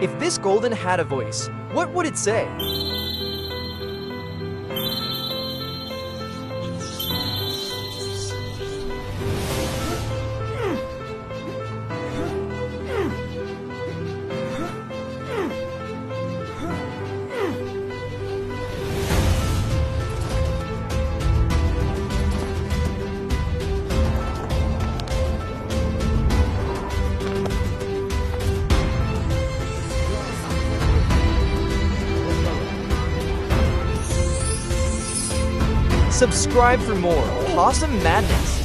If this golden had a voice, what would it say? Subscribe for more Possum Madness.